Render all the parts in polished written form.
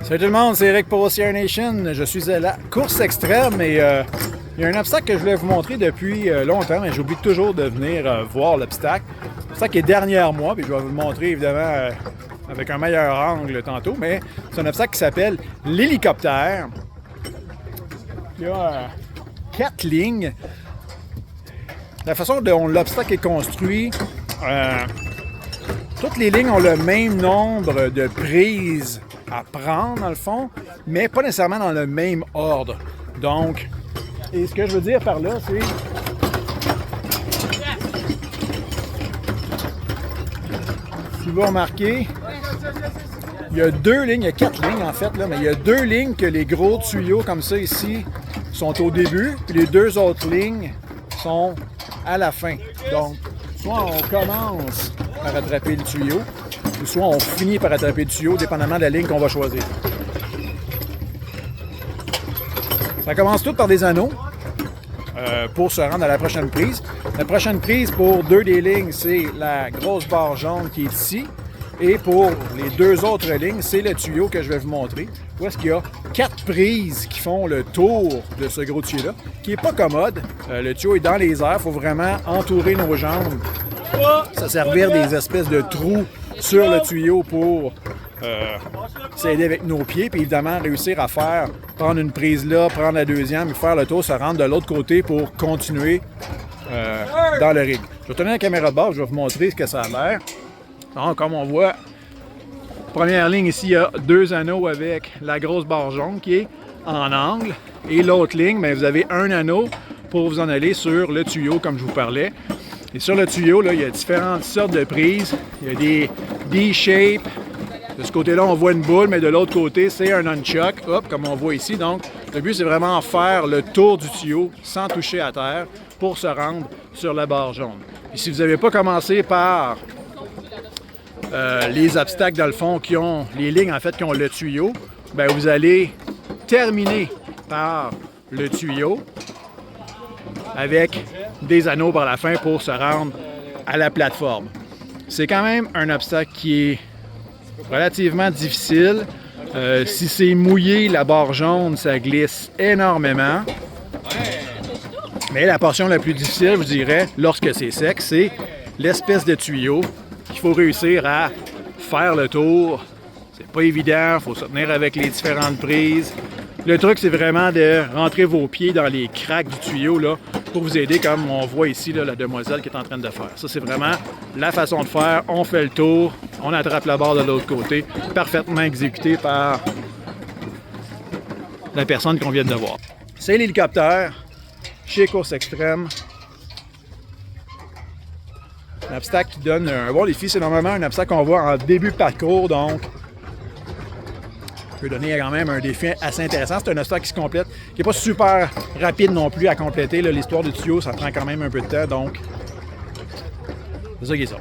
Salut tout le monde, c'est Eric pour OCR Nation. Je suis à la course extrême et il y a un obstacle que je voulais vous montrer depuis longtemps, mais j'oublie toujours de venir voir l'obstacle. L'obstacle qui est derrière moi, puis je vais vous le montrer évidemment avec un meilleur angle tantôt, mais c'est un obstacle qui s'appelle l'hélicoptère. Il y a 4 lignes. La façon dont l'obstacle est construit, toutes les lignes ont le même nombre de prises à prendre dans le fond, mais pas nécessairement dans le même ordre. Donc, et ce que je veux dire par là, c'est si vous remarquez, il y a 2 lignes, il y a 4 lignes en fait, là, mais il y a 2 lignes que les gros tuyaux comme ça ici sont au début, puis les 2 autres lignes sont à la fin. Donc, soit on commence par attraper le tuyau, ou soit on finit par attraper le tuyau, dépendamment de la ligne qu'on va choisir. Ça commence tout par des anneaux pour se rendre à la prochaine prise. La prochaine prise pour 2 des lignes, c'est la grosse barre jaune qui est ici. Et pour les 2 autres lignes, c'est le tuyau que je vais vous montrer. Où est-ce qu'il y a 4 prises qui font le tour de ce gros tuyau-là, qui n'est pas commode. Le tuyau est dans les airs, il faut vraiment entourer nos jambes. Ça servir des espèces de trous sur le tuyau pour s'aider avec nos pieds, puis évidemment réussir à prendre une prise là, prendre la deuxième, et faire le tour, se rendre de l'autre côté pour continuer dans le rig. Je vais tourner la caméra de base, je vais vous montrer ce que ça a l'air. Donc, comme on voit, première ligne ici, il y a 2 anneaux avec la grosse barre jaune qui est en angle. Et l'autre ligne, bien, vous avez un anneau pour vous en aller sur le tuyau, comme je vous parlais. Et sur le tuyau, là, il y a différentes sortes de prises. Il y a des D-shape. De ce côté-là, on voit une boule, mais de l'autre côté, c'est un nunchuck, hop, comme on voit ici. Donc, le but, c'est vraiment faire le tour du tuyau sans toucher à terre pour se rendre sur la barre jaune. Et si vous n'avez pas commencé par les obstacles, dans le fond, qui ont les lignes, en fait, qui ont le tuyau, bien, vous allez terminer par le tuyau avec des anneaux par la fin pour se rendre à la plateforme. C'est quand même un obstacle qui est relativement difficile. Si c'est mouillé, la barre jaune, ça glisse énormément. Mais la portion la plus difficile, je vous dirais, lorsque c'est sec, c'est l'espèce de tuyau qu'il faut réussir à faire le tour. C'est pas évident, il faut se tenir avec les différentes prises. Le truc, c'est vraiment de rentrer vos pieds dans les craques du tuyau là, pour vous aider, comme on voit ici là, la demoiselle qui est en train de faire. Ça, c'est vraiment la façon de faire. On fait le tour, on attrape la barre de l'autre côté, parfaitement exécuté par la personne qu'on vient de voir. C'est l'hélicoptère chez Course Extrême. Un obstacle qui donne un bon défi. C'est normalement un obstacle qu'on voit en début de parcours, donc peut donner quand même un défi assez intéressant. C'est un obstacle qui se complète, qui n'est pas super rapide non plus à compléter. L'histoire du tuyau, ça prend quand même un peu de temps, donc c'est ça qui est ça.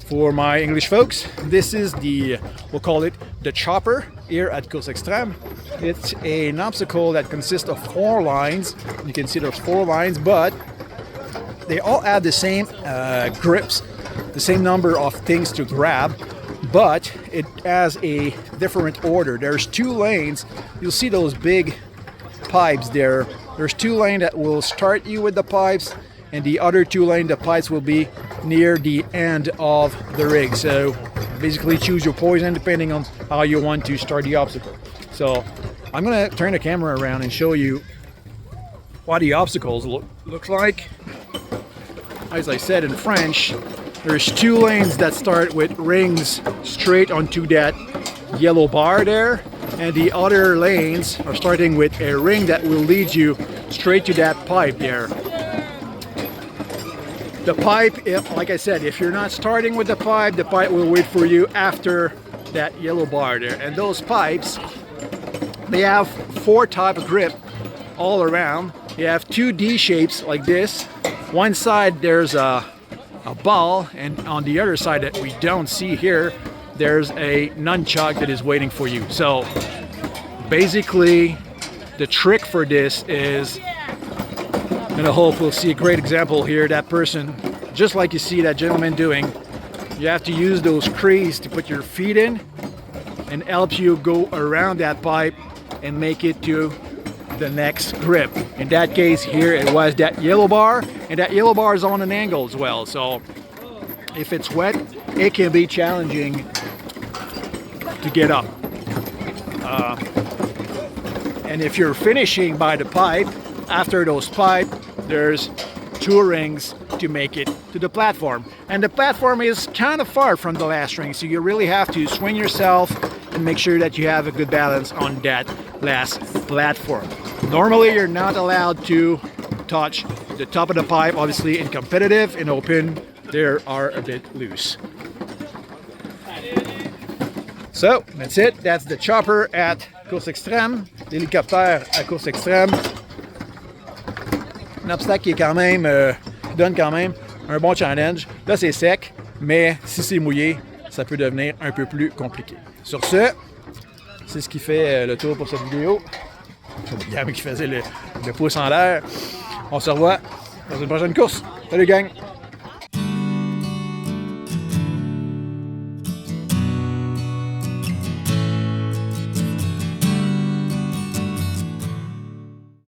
For my English folks, this is we'll call it the chopper here at Course Extrême. It's an obstacle that consists of 4 lines. You can see there's 4 lines, but they all have the same grips, the same number of things to grab, but it has a different order. There's 2 lanes. You'll see those big pipes there. There's 2 lanes that will start you with the pipes, and the other 2 lanes, the pipes will be near the end of the rig. So basically choose your poison depending on how you want to start the obstacle. So I'm going to turn the camera around and show you what the obstacles looks like. As I said in French, there's 2 lanes that start with rings straight onto that yellow bar there, and the other lanes are starting with a ring that will lead you straight to that pipe there. The pipe, like I said, if you're not starting with the pipe will wait for you after that yellow bar there. And those pipes, they have 4 types of grip all around. You have 2 D shapes like this. One side there's a ball, and on the other side that we don't see here, there's a nunchuck that is waiting for you. So basically, the trick for this is, and I hope we'll see a great example here. That person, just like you see that gentleman doing, you have to use those crease to put your feet in and helps you go around that pipe and make it to the next grip. In that case here, it was that yellow bar, and that yellow bar is on an angle as well. So if it's wet, it can be challenging to get up. And if you're finishing by the pipe, after those pipe, there's 2 rings to make it to the platform. And the platform is kind of far from the last ring, so you really have to swing yourself and make sure that you have a good balance on that last platform. Normally, you're not allowed to touch the top of the pipe. Obviously, in competitive, in open, they are a bit loose. So, that's it. That's the chopper at course extrême, l'hélicoptère à course extrême. Un obstacle qui est quand même, donne quand même un bon challenge. Là, c'est sec, mais si c'est mouillé, ça peut devenir un peu plus compliqué. Sur ce, c'est ce qui fait le tour pour cette vidéo. C'est Gab qui faisait le pouce en l'air. On se revoit dans une prochaine course. Salut gang!